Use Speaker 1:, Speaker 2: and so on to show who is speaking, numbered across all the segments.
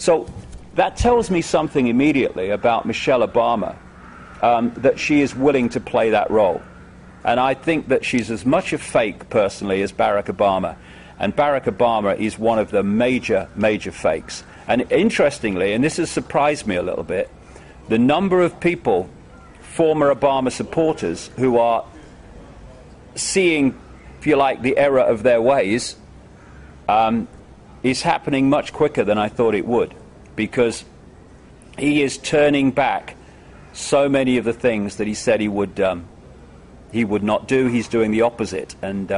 Speaker 1: So that tells me something immediately about Michelle Obama, that she is willing to play that role. And I think that she's as much a fake, personally, as Barack Obama. And Barack Obama is one of the major, major fakes. And interestingly, and this has surprised me a little bit, the number of people, former Obama supporters, who are seeing, if you like, the error of their ways, is happening much quicker than I thought it would, because he is turning back so many of the things that he said he would not do. He's doing the opposite, and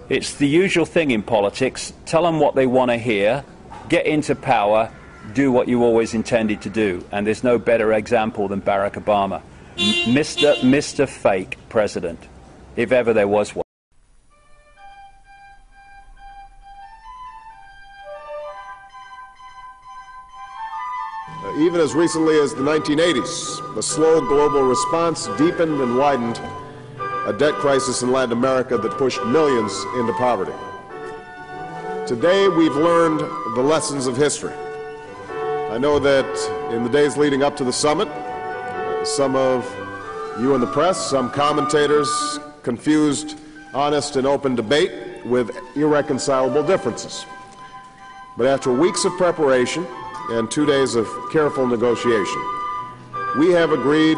Speaker 1: it's the usual thing in politics. Tell them what they want to hear, get into power, do what you always intended to do, and there's no better example than Barack Obama, Mr. Fake President, if ever there was one.
Speaker 2: Even as recently as the 1980s, the slow global response deepened and widened a debt crisis in Latin America that pushed millions into poverty. Today, we've learned the lessons of history. I know that in the days leading up to the summit, some of you in the press, some commentators confused honest and open debate with irreconcilable differences. But after weeks of preparation and 2 days of careful negotiation, we have agreed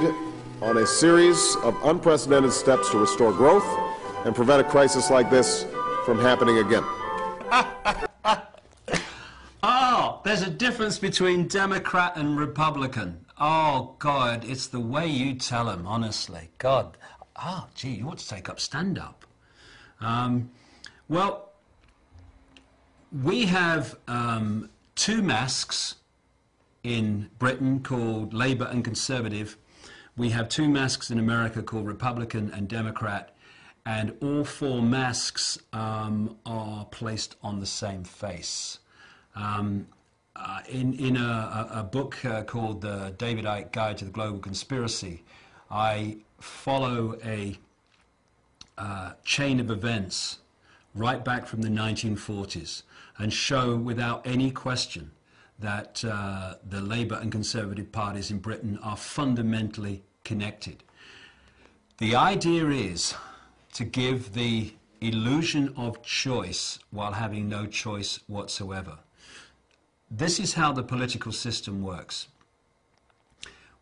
Speaker 2: on a series of unprecedented steps to restore growth and prevent a crisis like this from happening again.
Speaker 3: Oh, there's a difference between Democrat and Republican. Oh, God, it's the way you tell them, honestly. God, gee, you ought to take up stand-up. Well, we have two masks in Britain called Labour and Conservative. We have two masks in America called Republican and Democrat, and all four masks are placed on the same face. In a book called The David Icke Guide to the Global Conspiracy, I follow a chain of events right back from the 1940s and show without any question that the Labour and Conservative parties in Britain are fundamentally connected. The idea is to give the illusion of choice while having no choice whatsoever. This is how the political system works.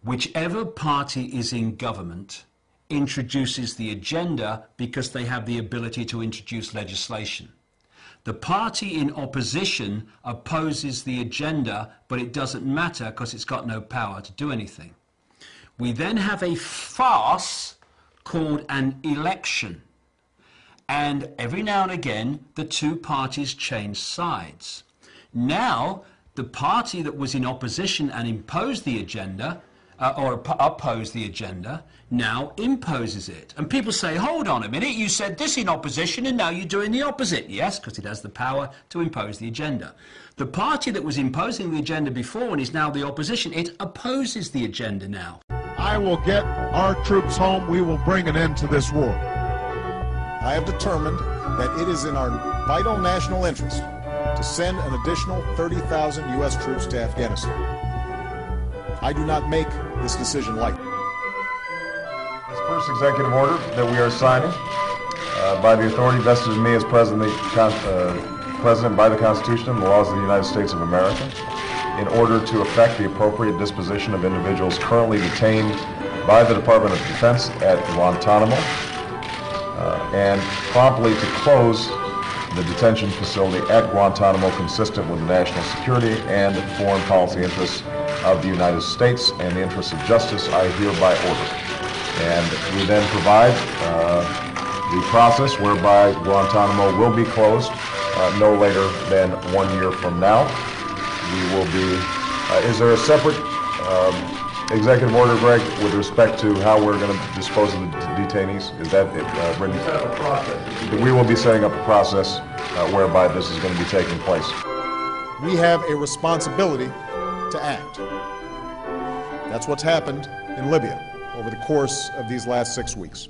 Speaker 3: Whichever party is in government introduces the agenda because they have the ability to introduce legislation. The party in opposition opposes the agenda, but it doesn't matter because it's got no power to do anything. We then have a farce called an election. And every now and again, the two parties change sides. Now, the party that was in opposition and imposed the agenda, or opposed the agenda, now imposes it. And people say, hold on a minute, you said this in opposition and now you're doing the opposite. Yes, because it has the power to impose the agenda. The party that was imposing the agenda before and is now the opposition, it opposes the agenda now.
Speaker 4: I will get our troops home. We will bring an end to this war.
Speaker 5: I have determined that it is in our vital national interest to send an additional 30,000 U.S. troops to Afghanistan. I do not make this decision lightly.
Speaker 6: This first executive order that we are signing by the authority vested in me as President by the Constitution and the laws of the United States of America, in order to effect the appropriate disposition of individuals currently detained by the Department of Defense at Guantanamo, and promptly to close the detention facility at Guantanamo consistent with the national security and foreign policy interests of the United States and the interests of justice, I hereby order. And we then provide the process whereby Guantanamo will be closed no later than 1 year from now. We will be, is there a separate executive order, Greg, with respect to how we're going to dispose of the detainees? Is that written?
Speaker 4: Set up a process.
Speaker 6: We will be setting up a process whereby this is going to be taking place.
Speaker 5: We have a responsibility to act. That's what's happened in Libya over the course of these last 6 weeks.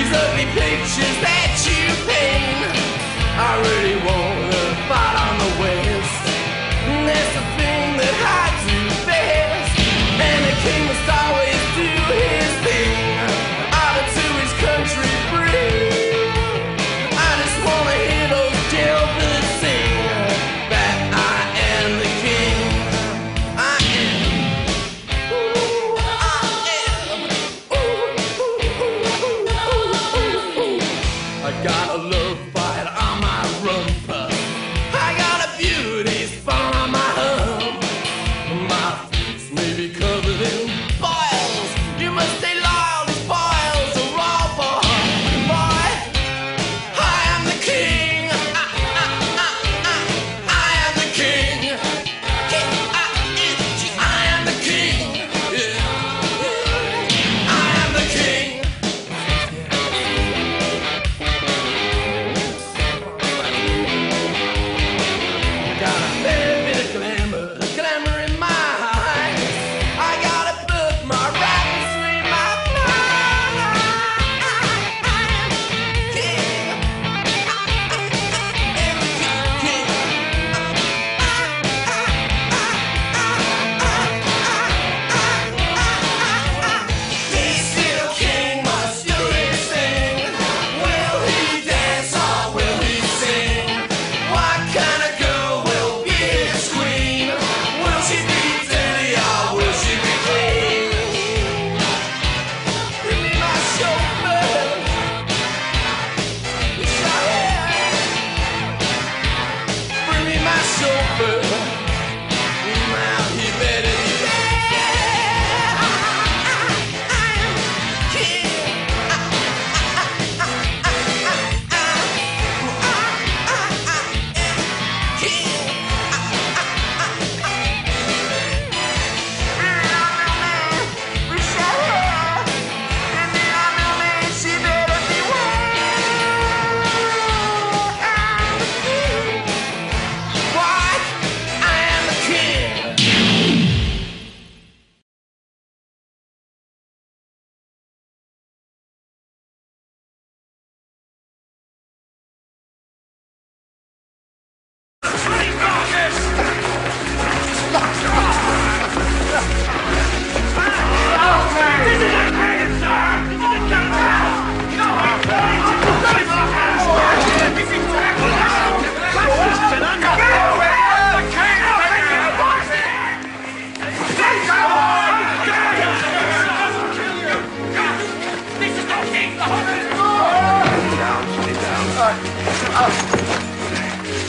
Speaker 7: these ugly pictures that you paint. I really wanna fight on the west. That's the thing that I do best. And the king must always do his thing, honor to his country free. I just wanna hear those jailbirds sing that I am the king. I am. Ooh, I am. Ooh. I got a love fight on my rumpa. I got a beauty spawn on my hump. My face may be covered in boils. You must stay loyal, these boils are raw, boy. I am the king. I am the king. I am the king. I am the king. Got a fair bit of glamour in my eyes. I got a book, my rap between my thighs. I am king. This little king must do his thing. Will he dance or will he sing? What kind of girl will be his queen? Will she be dirty or will she be clean? Bring me my chauffeur. Wish I had. Bring me my chauffeur. Now he better be there. I am king.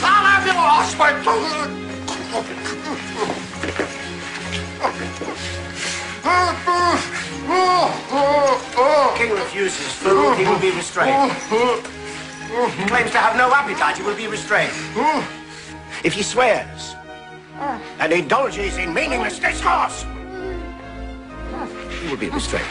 Speaker 7: I'll have you lost my
Speaker 8: The king refuses food, he will be restrained. He claims to have no appetite, he will be restrained. If he swears and indulges in meaningless discourse, he will be restrained.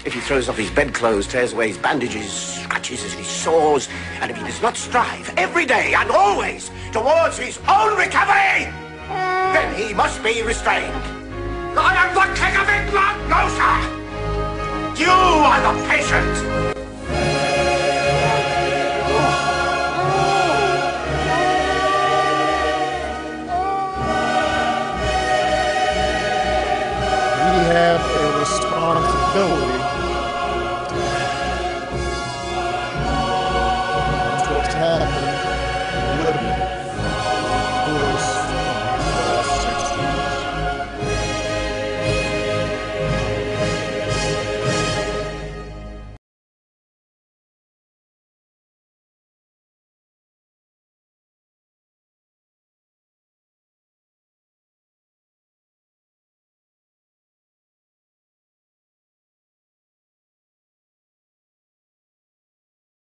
Speaker 8: If he throws off his bedclothes, tears away his bandages, scratches his sores, and if he does not strive every day and always towards his own recovery, then he must be restrained. I am the king of England, no, sir! You are the patient!
Speaker 5: We have a responsibility to have